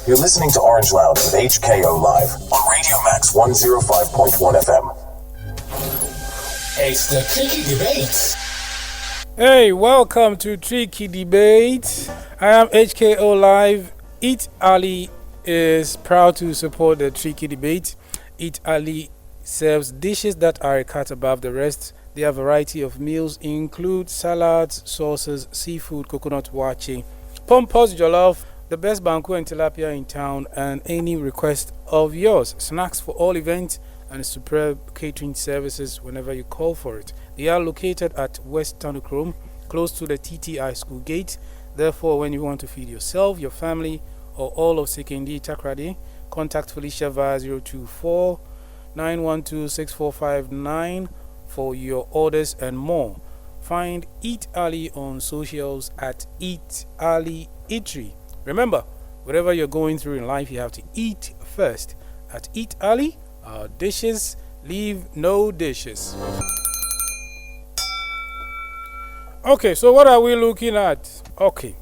You're listening to Orange Lounge with HKO Live on Radio Max 105.1 FM. It's the Tricky Debate. Hey, welcome to Tricky Debate. I am HKO Live. Eat Ali is proud to support the Tricky Debate. Eat Ali serves dishes that are a cut above the rest. Their variety of meals include salads, sauces, seafood, coconut wache, pompous jollof, the best banku and tilapia in town, and any request of yours. Snacks for all events and superb catering services whenever you call for it. They are located at West Tanukrom, close to the TTI school gate. Therefore, when you want to feed yourself, your family, or all of Sekendi Takradi, contact Felicia via 024 912 6459 for your orders and more. Find Eat Ali on socials at Eat Ali Eatery. Remember, whatever you're going through in life, you have to eat first. At Eat Ali, our dishes leave no dishes. Okay, so what are we looking at? Okay,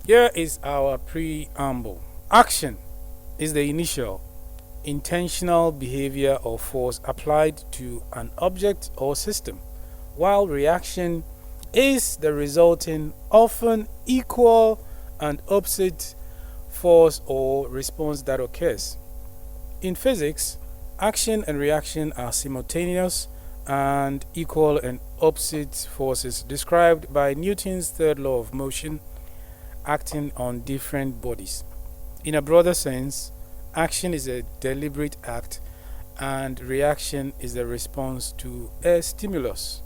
here is our preamble. Action is the initial, intentional behavior or force applied to an object or system, while reaction is the resulting, often equal and opposite force or response that occurs. In physics, action and reaction are simultaneous and equal and opposite forces described by Newton's third law of motion acting on different bodies. In a broader sense, action is a deliberate act and reaction is the response to a stimulus.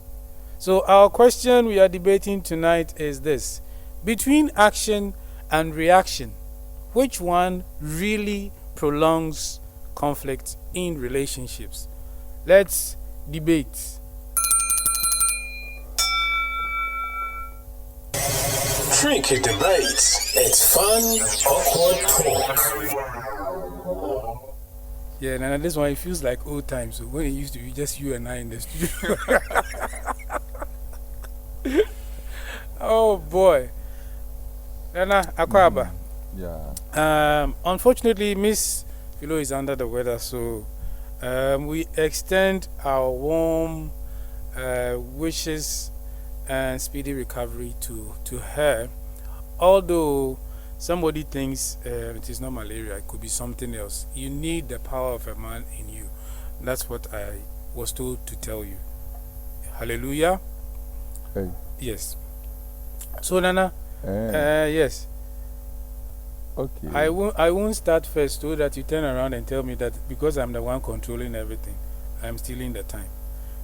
So our question we are debating tonight is this: between action and reaction, which one really prolongs conflict in relationships? Let's debate. Tricky Debate. It's fun, awkward talk. Yeah, and this one, it feels like old times. So when it used to be just you and I in the studio. Oh boy. Nana Akwaba. Yeah. Unfortunately, Miss Philo is under the weather, so we extend our warm wishes and speedy recovery to her. Although somebody thinks it is not malaria, it could be something else. You need the power of a man in you. That's what I was told to tell you. Hallelujah. Hey. Yes. So Nana, yes. Okay. I won't start first so that you turn around and tell me that because I'm the one controlling everything, I'm stealing the time.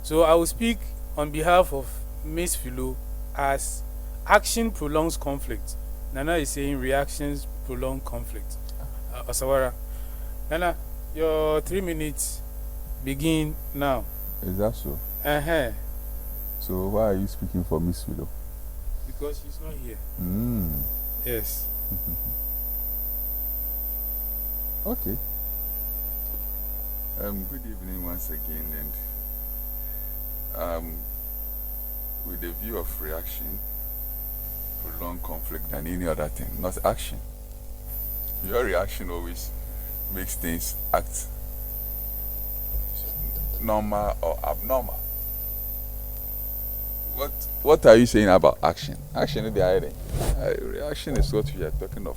So I will speak on behalf of Miss Philo as action prolongs conflict. Nana is saying reactions prolong conflict. Osawara. Nana, your 3 minutes begin now. Is that so? So why are you speaking for Miss Philo? Because she's not here. Yes. Okay. Good evening once again, and with the view of reaction, prolonged conflict than any other thing, not action. Your reaction always makes things act normal or abnormal. What are you saying about action? Action is the idea. Reaction is what we are talking of.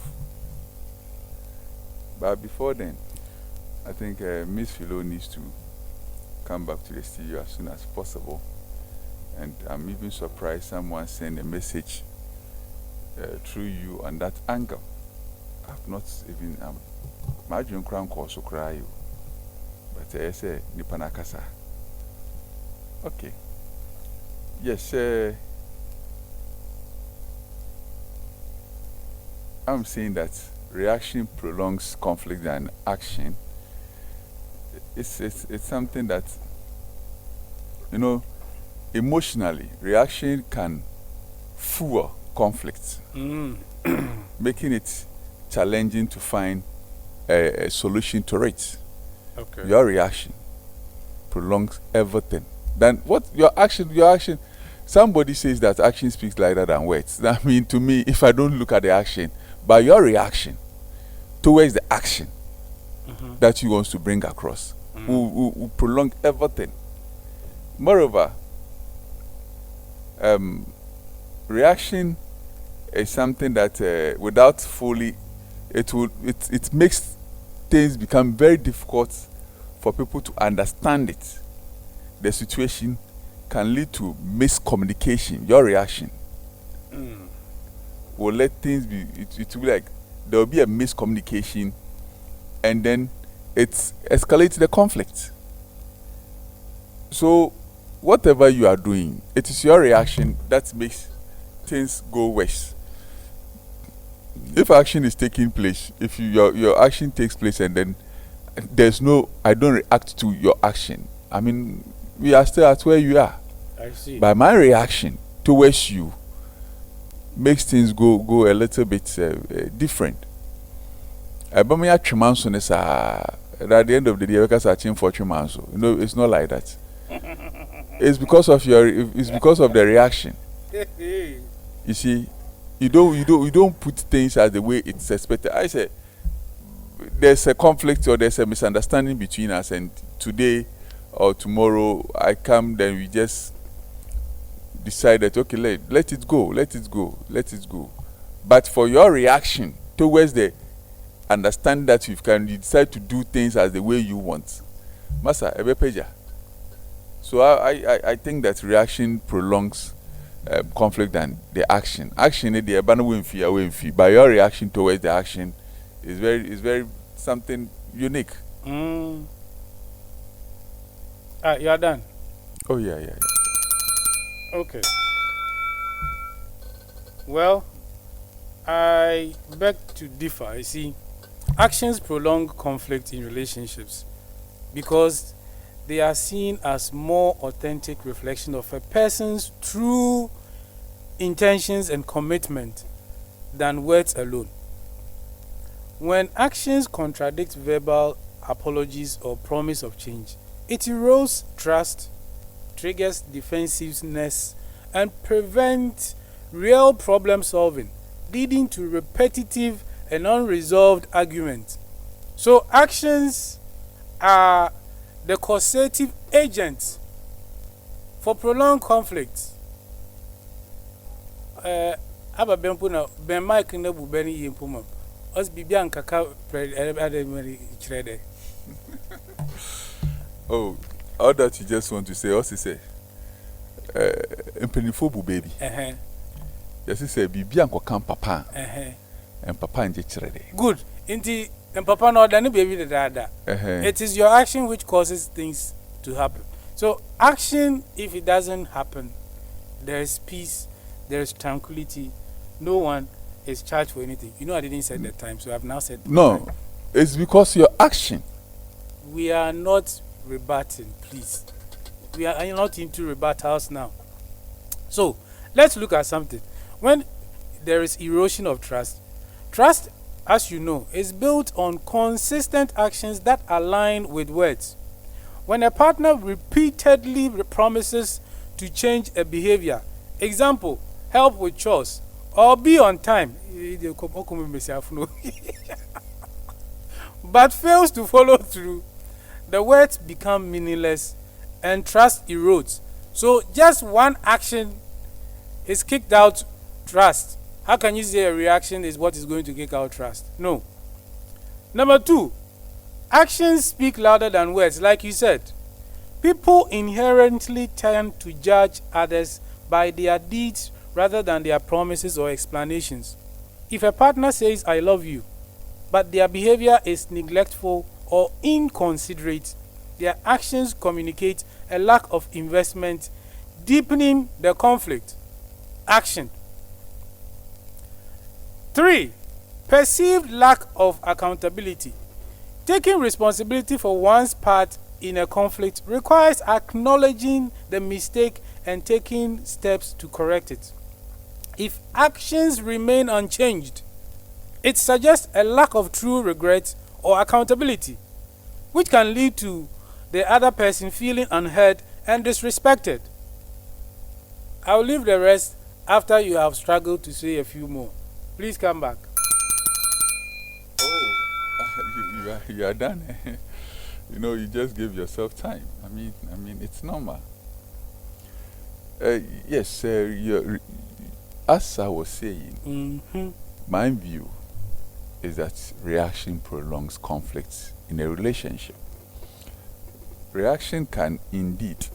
But before then, I think Miss Philo needs to come back to the studio as soon as possible. And I'm even surprised someone sent a message through you on that angle. I've not even imagine crown cause to cry you. But I say Nipanakasa. Okay. Yes, I'm saying that reaction prolongs conflict than action. It's something that, emotionally, reaction can fuel conflict, making it challenging to find a solution to it. Okay. Your reaction prolongs everything. Then what your action, somebody says that action speaks louder than words. I mean, to me, if I don't look at the action, but your reaction towards the action that you want to bring across. Will prolong everything. Moreover, reaction is something that without fully, it makes things become very difficult for people to understand it. The situation can lead to miscommunication. Your reaction will let things be. It will be like there will be a miscommunication, and then it escalates the conflict. So, whatever you are doing, it is your reaction that makes things go worse. If action is taking place, if your action takes place and then there's no, I don't react to your action, I mean, we are still at where you are. I see. But my reaction towards you makes things go a little bit different. At the end of the day, because I change for 3 months, you know, it's not like that. It's because of the reaction. You see, you don't put things as the way it's expected. I say there's a conflict or there's a misunderstanding between us, and today or tomorrow I come, then we just decide that okay, let it go. But for your reaction towards the understand that you decide to do things as the way you want. Masa, ebepeja. So I think that reaction prolongs conflict than the action. Action is the abandon win fee. But your reaction towards the action is very something unique. You are done. Oh yeah. Okay. Well, I beg to differ. You see, actions prolong conflict in relationships because they are seen as more authentic reflection of a person's true intentions and commitment than words alone. When actions contradict verbal apologies or promise of change, it erodes trust, triggers defensiveness, and prevents real problem solving, leading to repetitive and unresolved arguments. So actions are the causative agents for prolonged conflicts. Aba bempo na ben Mike na bu beni yempuma. Os bibia nkaka ademari chirede. Oh, all that you just want to say, also say, empenifobu baby. Yes, he said, bibia nkaka papa. And papa nje chirede. Good. Inti and papa no than baby the dada. It is your action which causes things to happen. So action, if it doesn't happen, there is peace, there is tranquility. No one is charged for anything. You know I didn't say that time, so I've now said no. It's because your action. We are not rebutting, please. We are not into rebuttals now. So let's look at something. When there is erosion of trust, as you know, is built on consistent actions that align with words. When a partner repeatedly promises to change a behavior, example, help with chores, or be on time, but fails to follow through, the words become meaningless and trust erodes. So just one action is kicked out trust. How can you say a reaction is what is going to kick out trust? No. Number 2, actions speak louder than words, like you said. People inherently tend to judge others by their deeds rather than their promises or explanations. If a partner says, I love you, but their behavior is neglectful or inconsiderate, their actions communicate a lack of investment, deepening the conflict. Action. 3, perceived lack of accountability. Taking responsibility for one's part in a conflict requires acknowledging the mistake and taking steps to correct it. If actions remain unchanged, it suggests a lack of true regret or accountability, which can lead to the other person feeling unheard and disrespected. I'll leave the rest after you have struggled to say a few more. Please come back. you are done. You just give yourself time. I mean, it's normal. Yes, as I was saying, my view is that reaction prolongs conflicts in a relationship. Reaction can indeed,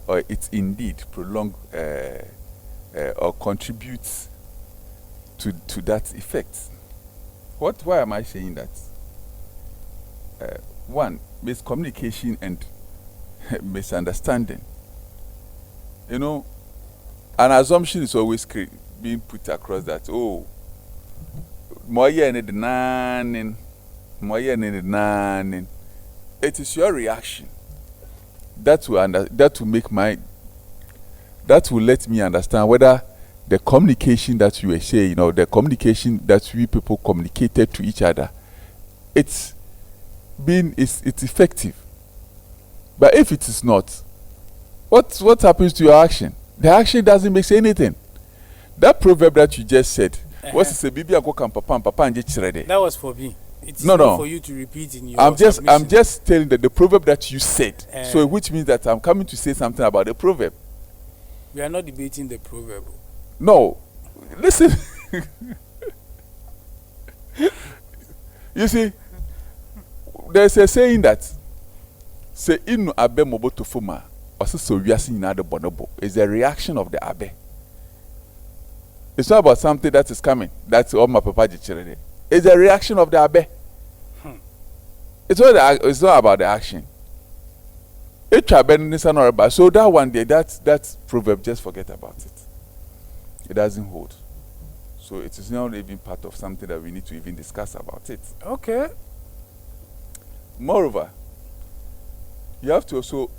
or it's indeed prolong or contributes to that effect. Why am I saying that? One, miscommunication and misunderstanding. An assumption is always being put across that, it is your reaction that will let me understand whether the communication that you were saying, or the communication that we people communicated to each other, it's effective. But if it is not, what happens to your action? The action doesn't make anything. That proverb that you just said, what's it say? That was for me. It's not for you to repeat in your I'm submission. just telling that the proverb that you said, so which means that I'm coming to say something about the proverb. We are not debating the proverb. No, listen. You see, there's a saying that say inu abe moboto fuma so wiase nyina de bonobo is a reaction of the abe. It's not about something that is coming. That's all my papa jichirede. It's a reaction of the abe. It's not about the action. So that one day, that proverb, just forget about it. It doesn't hold. So it is not even part of something that we need to even discuss about it. Okay. Moreover, you have to also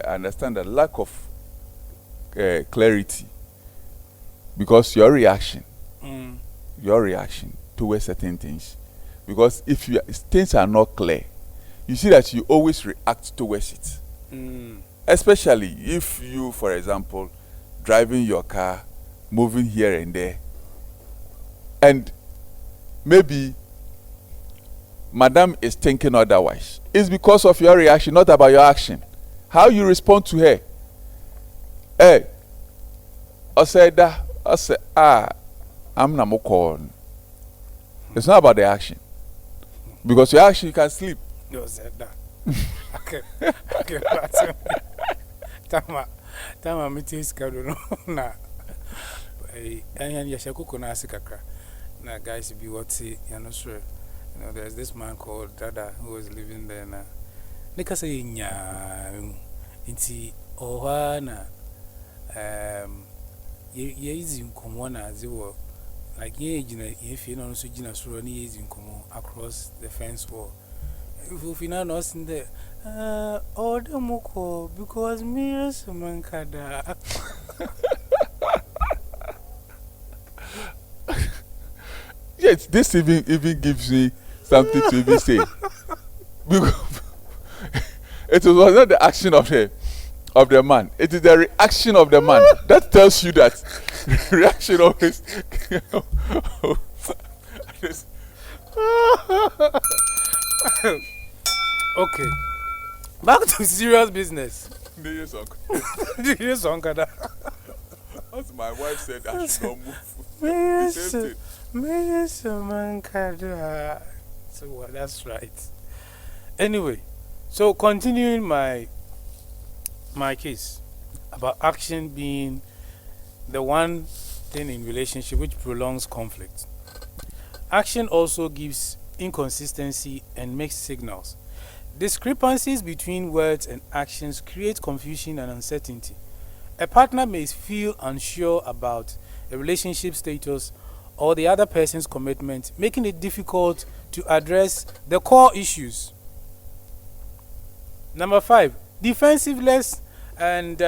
understand the lack of clarity, because your reaction towards certain things, because if things are not clear, you see that you always react towards it. Especially if you, for example, driving your car, moving here and there, and maybe madam is thinking otherwise. It's because of your reaction, not about your action. How you respond to her. Hey, I said, I'm not more. It's not about the action. Because your action, you can sleep. You said that. Okay. Tama mitis kadono na. And yashako konasi kakra. Na guys be what's sure. There's this man called Dada who was living there na. Nika say nya inti owana ye izi nkomo na aziwo, like ye jina ye fi no so jina soro ni ye izi nkomo across the fence wall. If you know in there, order moko because me someone kada. Yes, this even gives me something to even say. Because it was not the action of the man. It is the reaction of the man that tells you that the reaction always. Okay, back to serious business. As my wife said, I should not move. So that's right. Anyway, so continuing my case about action being the one thing in relationship which prolongs conflict. Action also gives inconsistency and mixed signals. Discrepancies between words and actions create confusion and uncertainty. A partner may feel unsure about a relationship status or the other person's commitment, making it difficult to address the core issues. Number 5, defensiveness and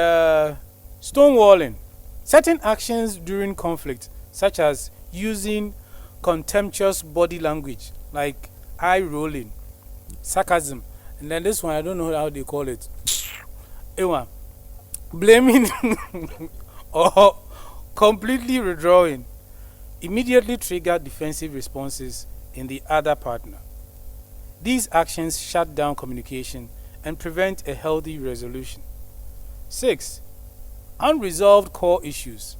stonewalling. Certain actions during conflict, such as using contemptuous body language like eye rolling, sarcasm, and then this one, I don't know how they call it. Ewa, blaming or completely withdrawing immediately trigger defensive responses in the other partner. These actions shut down communication and prevent a healthy resolution. 6. Unresolved core issues.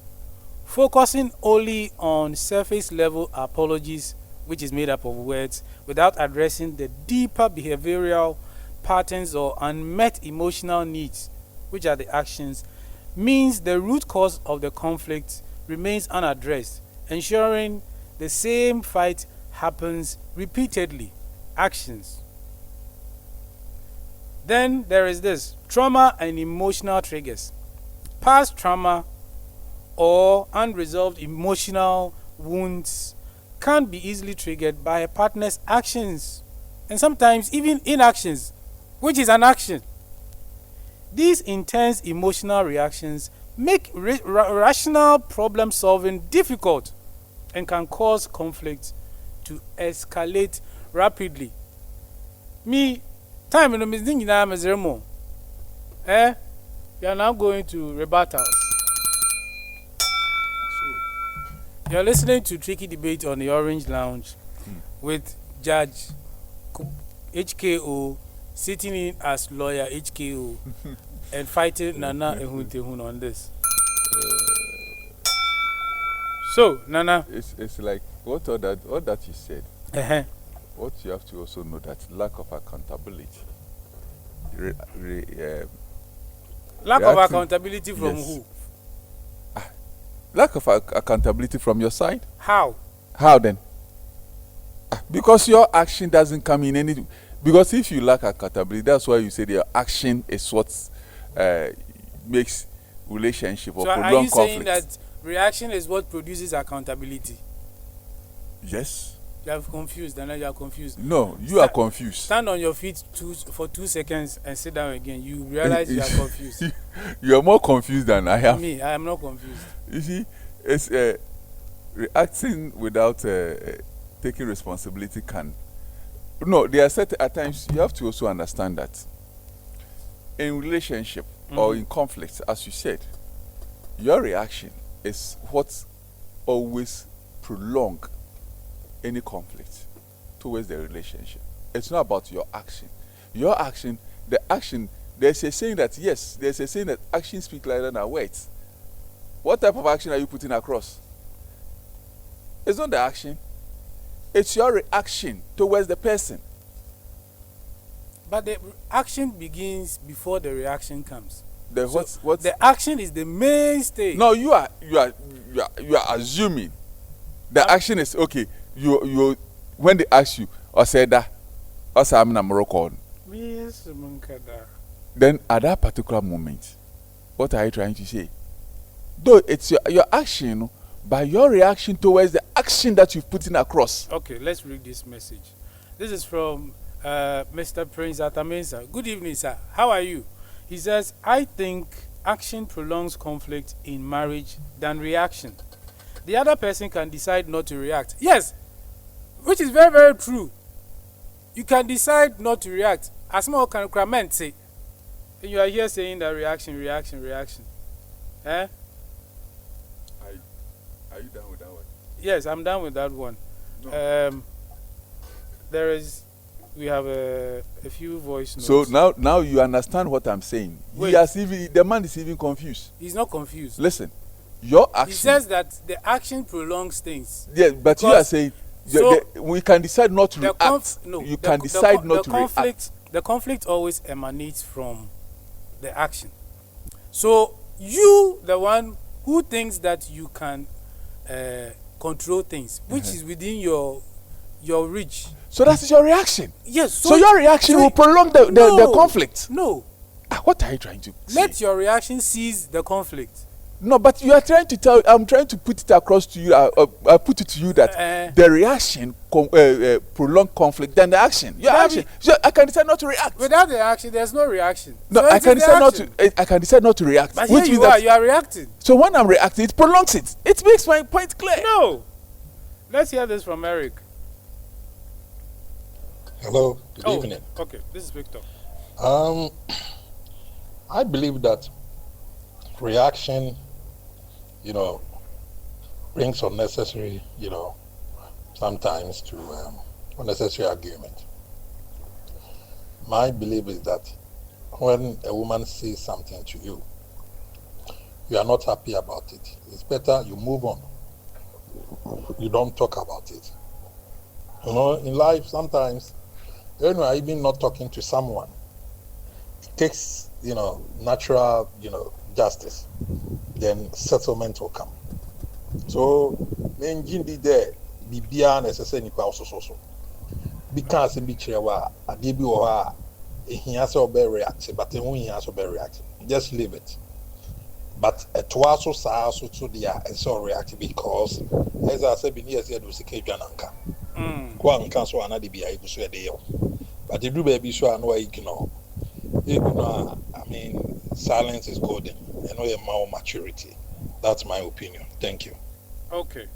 Focusing only on surface level apologies, which is made up of words, without addressing the deeper behavioral patterns or unmet emotional needs, which are the actions, means the root cause of the conflict remains unaddressed, ensuring the same fight happens repeatedly. Actions. Then there is this trauma and emotional triggers. Past trauma or unresolved emotional wounds can be easily triggered by a partner's actions and sometimes even inactions, which is an action. These intense emotional reactions make rational problem solving difficult and can cause conflict to escalate rapidly. Me, time in the meeting in Amazon, you are now going to rebuttals. You're listening to Tricky Debate on the Orange Lounge with Judge HKO sitting in as lawyer HKO and fighting Nana Ehunte on this. So, Nana. It's like all that you said. What you have to also know that lack of accountability. Lack of accountability from who? Lack of accountability from your side. How? How then? Because your action doesn't come in any. Because if you lack accountability, that's why you say your action is what makes relationship or prolonged conflict. So are you saying that reaction is what produces accountability? Yes. You are confused, and now you are confused. No, you are confused. Stand on your feet for 2 seconds and sit down again. You realize you are confused. You are more confused than I am. Me, I am not confused. You see, it's reacting without taking responsibility can. No, there are certain at times you have to also understand that in relationship or in conflict, as you said, your reaction is what always prolong any conflict towards the relationship. It's not about your action. Your action, the action, there's a saying that actions speak louder than words. What type of action are you putting across? It's not the action. It's your reaction towards the person. But the action begins before the reaction comes. The action is the mainstay. No, you are assuming the action is okay. You when they ask you or say that or say I'm in Morocco. Then at that particular moment, what are you trying to say? Though it's your action, but your reaction towards the action that you've put in across. Okay, let's read this message. This is from Mr. Prince Atamensa. Good evening, sir. How are you? He says, I think action prolongs conflict in marriage than reaction. The other person can decide not to react. Yes, which is very, very true. You can decide not to react. As more can comment say, and you are here saying that reaction. Eh? Are you done with that one? Yes, I'm done with that one. No. We have a few voice notes. So now you understand what I'm saying. Wait. The man is even confused. He's not confused. Listen, your action. He says that the action prolongs things. Yeah, but you are saying we can decide not to react. You can decide not to react. The conflict always emanates from the action. So you, the one who thinks that you can control things, which is within your reach. So that's your reaction. Yes. So your reaction will prolong the conflict. No. What are you trying to say? Let your reaction seize the conflict. No, but you are trying to I'm trying to put it across to you. I put it to you that the reaction prolong conflict than the action. Your action. So I can decide not to react. Without the action, there's no reaction. No, so I can decide not to react. But here you are reacting. So when I'm reacting, it prolongs it. It makes my point clear. No. Let's hear this from Eric. Hello, good evening. Okay, this is Victor. I believe that reaction, brings unnecessary, sometimes to unnecessary argument. My belief is that when a woman says something to you, you are not happy about it. It's better you move on. You don't talk about it. You know, in life, sometimes, when you are even not talking to someone, it takes, natural, justice. Then settlement will come. So, menjindi there, bibia necessary nipa also. Because in bichewa, adibi oha, he has to be reactive, but he has to be reactive. Just leave it. But it was so to the and so reactive because, as I said, being years ago, was a Kajananka. One council and the BI was a deal. But the do baby so I know ignore. I mean, silence is golden and we have more maturity. That's my opinion. Thank you. Okay.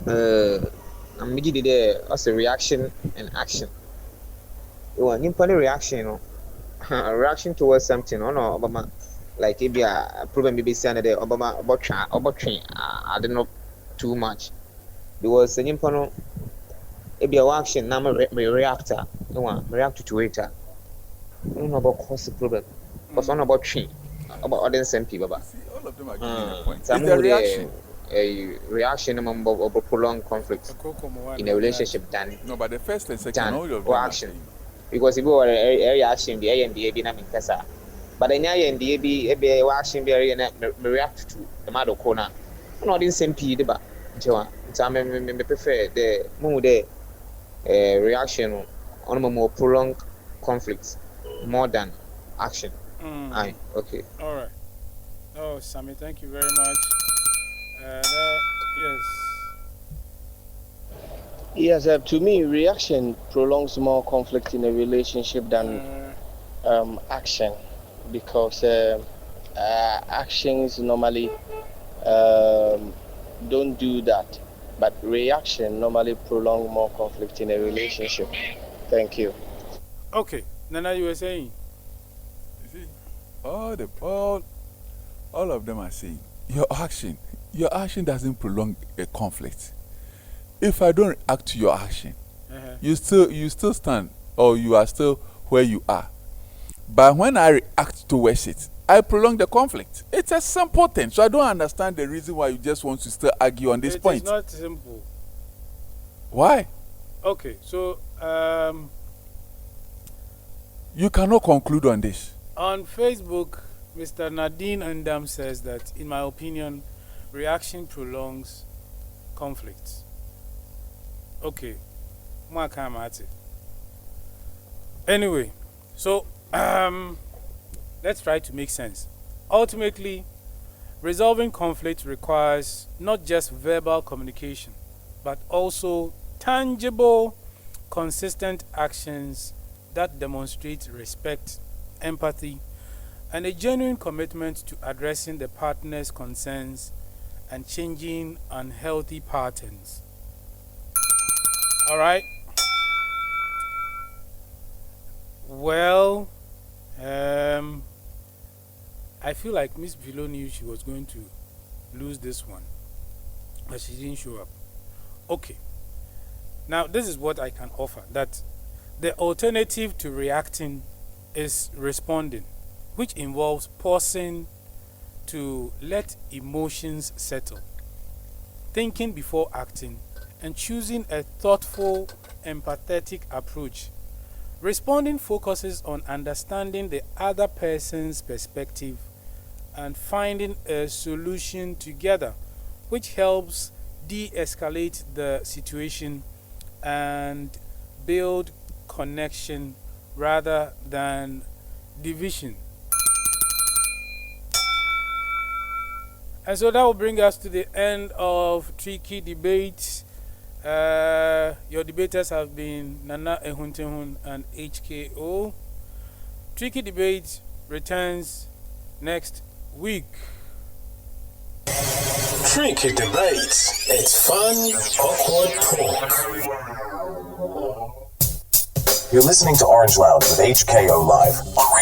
I'm making it as a reaction and action. You want any reaction, a reaction towards something, no, Obama, like if you are proven maybe saying that Obama about train, I don't know too much. Because the impano, if you are action, now reactor, no one react to it. I don't know about cause the problem, but one about train, about other same people. See, all of them are giving a point. It's Some the reaction. A reaction of a prolonged conflict in a relationship than No, but the first and second, all of them or are action. saying. Because if you are a reaction, the A and the A be not in Tessa. But the A and the A action be react to the Mado corner. Not in same P. The back. So I prefer the mood reaction on a more prolonged conflicts more than action. Aye, okay. All right. Oh, Sammy, thank you very much. Yes. Yes, to me, reaction prolongs more conflict in a relationship than action, because actions normally don't do that, but reaction normally prolong more conflict in a relationship. Thank you. Okay, Nana, you were saying? You see, all of them are saying your action doesn't prolong a conflict. If I don't react to your action, you still stand, or you are still where you are. But when I react towards it, I prolong the conflict. It's a simple thing. So I don't understand the reason why you just want to still argue on this point. It's not simple. Why? Okay, so you cannot conclude on this. On Facebook, Mr. Nadine Ndam says that, in my opinion, reaction prolongs conflicts. Okay, anyway, so let's try to make sense. Ultimately, resolving conflict requires not just verbal communication, but also tangible, consistent actions that demonstrate respect, empathy, and a genuine commitment to addressing the partner's concerns and changing unhealthy patterns. All right. Well, I feel like Miss Vilo knew she was going to lose this one, but she didn't show up. Okay. Now, this is what I can offer, that the alternative to reacting is responding, which involves pausing to let emotions settle, thinking before acting, and choosing a thoughtful, empathetic approach. Responding focuses on understanding the other person's perspective and finding a solution together, which helps de-escalate the situation and build connection rather than division. And so that will bring us to the end of Tricky Debates. Your debaters have been Nana Ehuntehun and HKO. Tricky Debate returns next week. Tricky Debates. It's fun, awkward talk. You're listening to Orange Lounge with HKO Live on